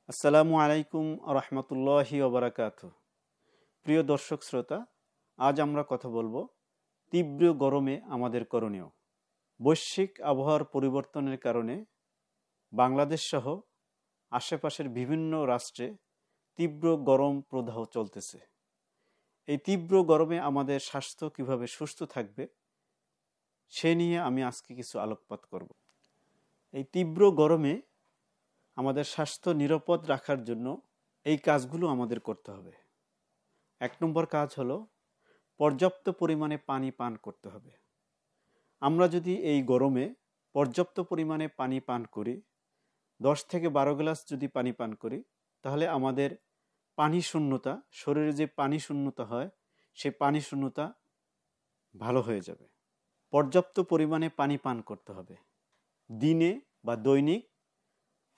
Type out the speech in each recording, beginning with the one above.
আসসালামু আলাইকুম রহমতুল্লাহি ওবরাকাতুহু। প্রিয় দর্শক শ্রোতা, আজ আমরা কথা বলবো তীব্র গরমে আমাদের করণীয়। বৈশ্বিক আবহাওয়ার পরিবর্তনের কারণে বাংলাদেশ সহ আশেপাশের বিভিন্ন রাষ্ট্রে তীব্র গরম প্রদাহ চলতেছে। এই তীব্র গরমে আমাদের স্বাস্থ্য কিভাবে সুস্থ থাকবে সে নিয়ে আমি আজকে কিছু আলোকপাত করব। এই তীব্র গরমে আমাদের স্বাস্থ্য নিরাপদ রাখার জন্য এই কাজগুলো আমাদের করতে হবে। 1 নম্বর কাজ হলো পর্যাপ্ত পরিমাণে পানি পান করতে হবে। আমরা যদি এই গরমে পর্যাপ্ত পরিমাণে পানি পান করি, 10 থেকে 12 গ্লাস যদি পানি পান করি, তাহলে আমাদের পানি শূন্যতা, শরীরে যে পানি শূন্যতা হয় সেই পানি শূন্যতা ভালো হয়ে যাবে। পর্যাপ্ত পরিমাণে পানি পান করতে হবে। দিনে বা দৈনিক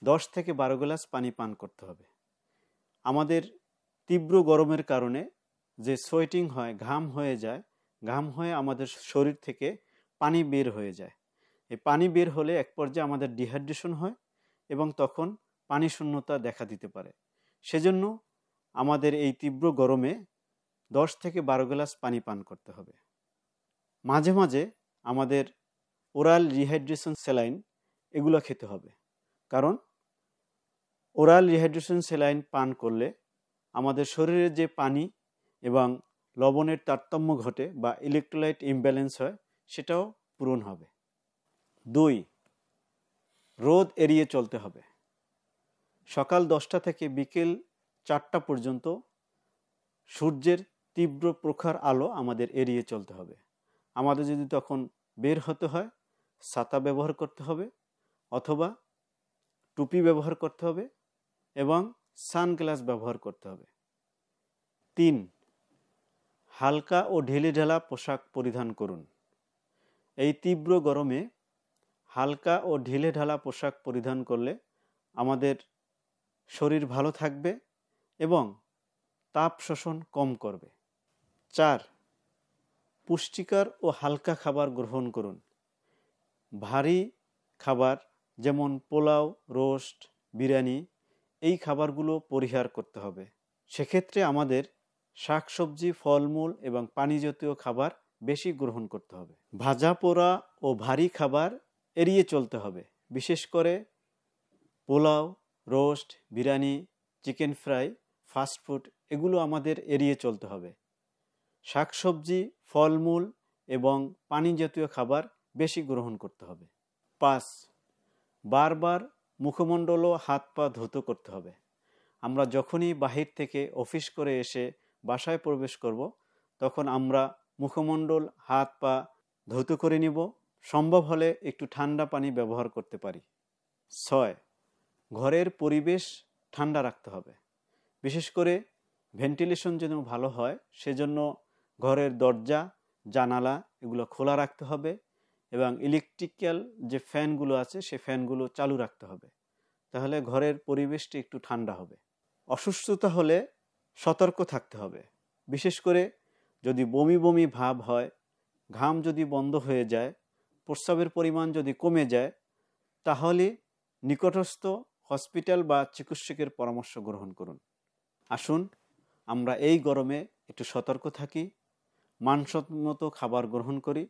10 থেকে 12 গ্লাস পানি পান করতে হবে। আমাদের তীব্র গরমের কারণে যে সোয়েটিং হয়, ঘাম হয়ে যায়, ঘাম হয়ে আমাদের শরীর থেকে পানি বের হয়ে যায়। এই পানি বের হলে এক পর্যায়ে আমাদের ডিহাইড্রেশন হয় এবং তখন পানি শূন্যতা দেখা দিতে পারে। সেজন্য আমাদের এই তীব্র গরমে 10 থেকে 12 গ্লাস পানি পান করতে হবে। মাঝে মাঝে আমাদের ওরাল রিহাইড্রেশন স্যালাইন এগুলো খেতে হবে, কারণ ওরাল রিহাইড্রেশন স্যালাইন পান করলে আমাদের শরীরে যে পানি এবং লবণের তারতম্য ঘটে বা ইলেকট্রোলাইট ইমব্যালেন্স হয় সেটাও পূরণ হবে। 2, রোদ এড়িয়ে চলতে হবে। সকাল 10টা থেকে বিকেল 4টা পর্যন্ত সূর্যের তীব্র প্রখর আলো আমাদের এড়িয়ে চলতে হবে। আমাদের যদি তখন বের হতে হয়, ছাতা ব্যবহার করতে হবে অথবা টুপি ব্যবহার করতে হবে এবং সানগ্লাস ব্যবহার করতে হবে। 3, হালকা ও ঢিলেঢালা পোশাক পরিধান করুন। এই তীব্র গরমে হালকা ও ঢিলেঢালা পোশাক পরিধান করলে আমাদের শরীর ভালো থাকবে এবং তাপ শোষণ কম করবে। 4, পুষ্টিকর ও হালকা খাবার গ্রহণ করুন। ভারী খাবার যেমন পোলাও, রোস্ট, বিরিয়ানি এই খাবারগুলো পরিহার করতে হবে। সেক্ষেত্রে আমাদের শাকসবজি, ফলমূল এবং পানি জাতীয় খাবার বেশি গ্রহণ করতে হবে। ভাজা পোড়া ও ভারী খাবার এড়িয়ে চলতে হবে। বিশেষ করে pulao, roast, biryani, chicken fry, fast food এগুলো আমাদের এড়িয়ে চলতে হবে। শাকসবজি, ফলমূল এবং পানি জাতীয় খাবার বেশি গ্রহণ করতে হবে। 5, বারবার মুখমণ্ডল ও হাত পা ধৌত করতে হবে। আমরা যখনই বাহির থেকে অফিস করে এসে বাসায় প্রবেশ করব, তখন আমরা মুখমণ্ডল, হাত পা ধৌত করে নিব। সম্ভব হলে একটু ঠান্ডা পানি ব্যবহার করতে পারি। 6, ঘরের পরিবেশ ঠান্ডা রাখতে হবে। বিশেষ করে ভেন্টিলেশন যেন ভালো হয় সেজন্য ঘরের দরজা, জানালা এগুলো খোলা রাখতে হবে এবং ইলেকট্রিক্যাল যে ফ্যানগুলো আছে সে ফ্যানগুলো চালু রাখতে হবে। তাহলে ঘরের পরিবেশটি একটু ঠান্ডা হবে। অসুস্থতা হলে সতর্ক থাকতে হবে। বিশেষ করে যদি বমি বমি ভাব হয়, ঘাম যদি বন্ধ হয়ে যায়, প্রস্রাবের পরিমাণ যদি কমে যায়, তাহলে নিকটস্থ হসপিটাল বা চিকিৎসকের পরামর্শ গ্রহণ করুন। আসুন আমরা এই গরমে একটু সতর্ক থাকি, মানসম্মত খাবার গ্রহণ করি,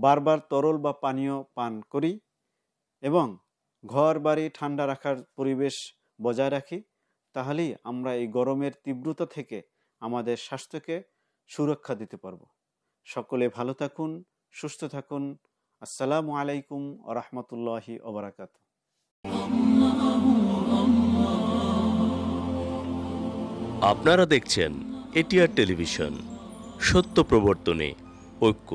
বারবার তরল বা পানীয় পান করি এবং ঘর বাড়ি ঠান্ডা রাখার পরিবেশ বজায় রাখি। তাহলেই আমরা এই গরমের তীব্রতা থেকে আমাদের স্বাস্থ্যকে সুরক্ষা দিতে পারব। সকলে ভালো থাকুন, সুস্থ থাকুন। আসসালামু আলাইকুম ওয়া রাহমাতুল্লাহি ওয়া বারাকাতুহু। আপনারা দেখছেন এটিআর টেলিভিশন, সত্য প্রবর্তনে ঐক্য।